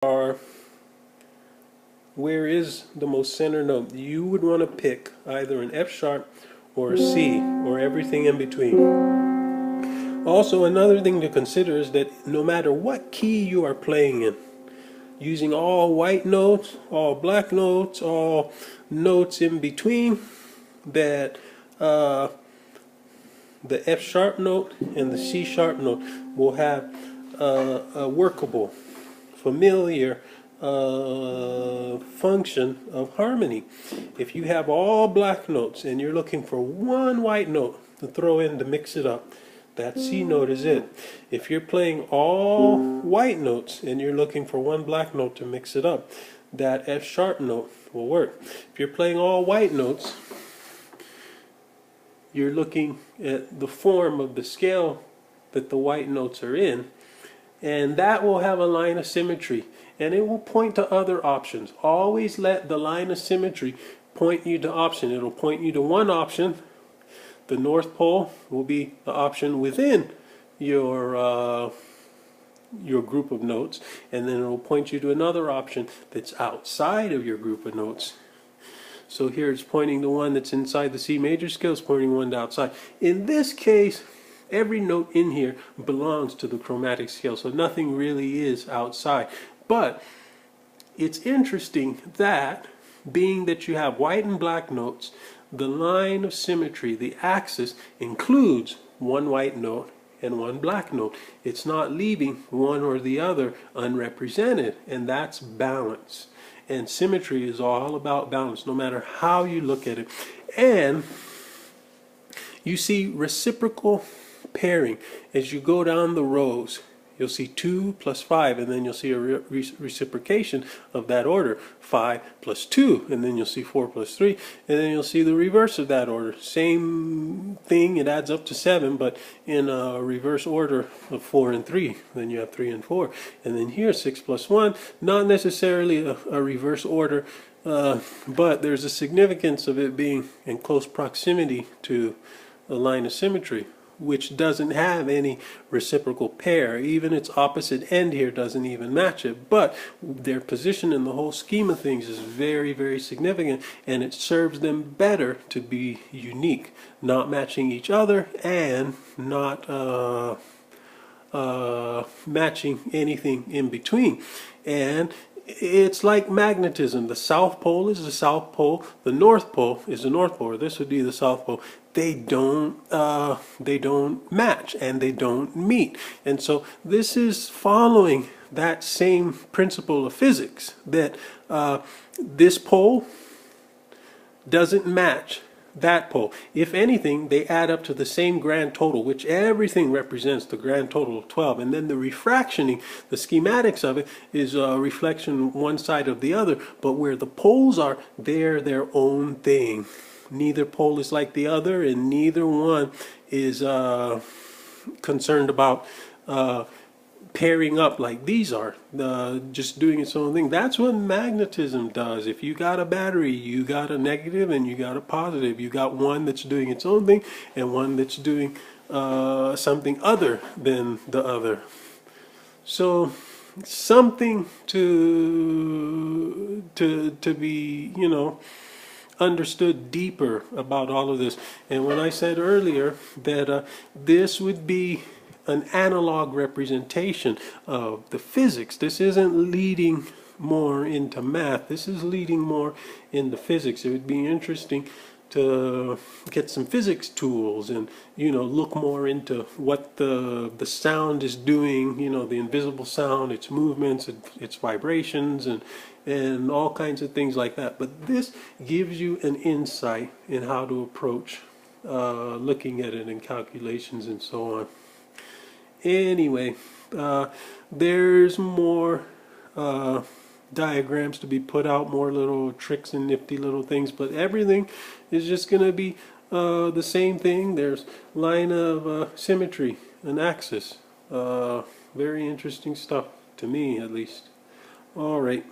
are where is the most center note, you would want to pick either an F sharp or a C or everything in between. Also, another thing to consider is that no matter what key you are playing in, using all white notes, all black notes, all notes in between, that the F sharp note and the C sharp note will have a workable, familiar function of harmony. If you have all black notes and you're looking for one white note to throw in to mix it up, that C note is it. If you're playing all white notes and you're looking for one black note to mix it up, that F sharp note will work. If you're playing all white notes, you're looking at the form of the scale that the white notes are in, and that will have a line of symmetry, and it will point to other options. Always let the line of symmetry point you to option. It'll point you to one option. The North Pole will be the option within your group of notes, and then it'll point you to another option that's outside of your group of notes. So here it's pointing to one that's inside the C major scale, it's pointing one to outside. In this case, every note in here belongs to the chromatic scale, so nothing really is outside. But it's interesting that, being that you have white and black notes, the line of symmetry, the axis, includes one white note and one black note. It's not leaving one or the other unrepresented, and that's balance. And symmetry is all about balance, no matter how you look at it. And you see reciprocal pairing as you go down the rows. You'll see 2 plus 5, and then you'll see a reciprocation of that order. 5 plus 2, and then you'll see 4 plus 3, and then you'll see the reverse of that order. Same thing, it adds up to 7, but in a reverse order of 4 and 3. Then you have 3 and 4. And then here, 6 plus 1, not necessarily a reverse order, but there's a significance of it being in close proximity to a line of symmetry, which doesn't have any reciprocal pair. Even its opposite end here doesn't even match it. But their position in the whole scheme of things is very, very significant, and it serves them better to be unique, not matching each other and not matching anything in between. And it's like magnetism. The South Pole is the South Pole. The North Pole is the North Pole. Or this would be the South Pole. They don't match, and they don't meet. And so this is following that same principle of physics, that this pole doesn't match that pole. If anything, they add up to the same grand total, which everything represents the grand total of 12. And then the refractioning, the schematics of it, is a reflection one side of the other. But where the poles are, they're their own thing. Neither pole is like the other, and neither one is concerned about pairing up like these are, just doing its own thing. That's what magnetism does. If you got a battery, you got a negative and you got a positive. You got one that's doing its own thing and one that's doing something other than the other. So something to be, understood deeper about all of this. And when I said earlier that this would be an analog representation of the physics, this isn't leading more into math, this is leading more into physics. It would be interesting to get some physics tools and look more into what the sound is doing, the invisible sound, its movements, its vibrations, and all kinds of things like that. But this gives you an insight in how to approach looking at it in calculations and so on. Anyway, there's more diagrams to be put out, more little tricks and nifty little things, but everything is just going to be the same thing. There's line of symmetry, an axis. Very interesting stuff, to me at least. All right.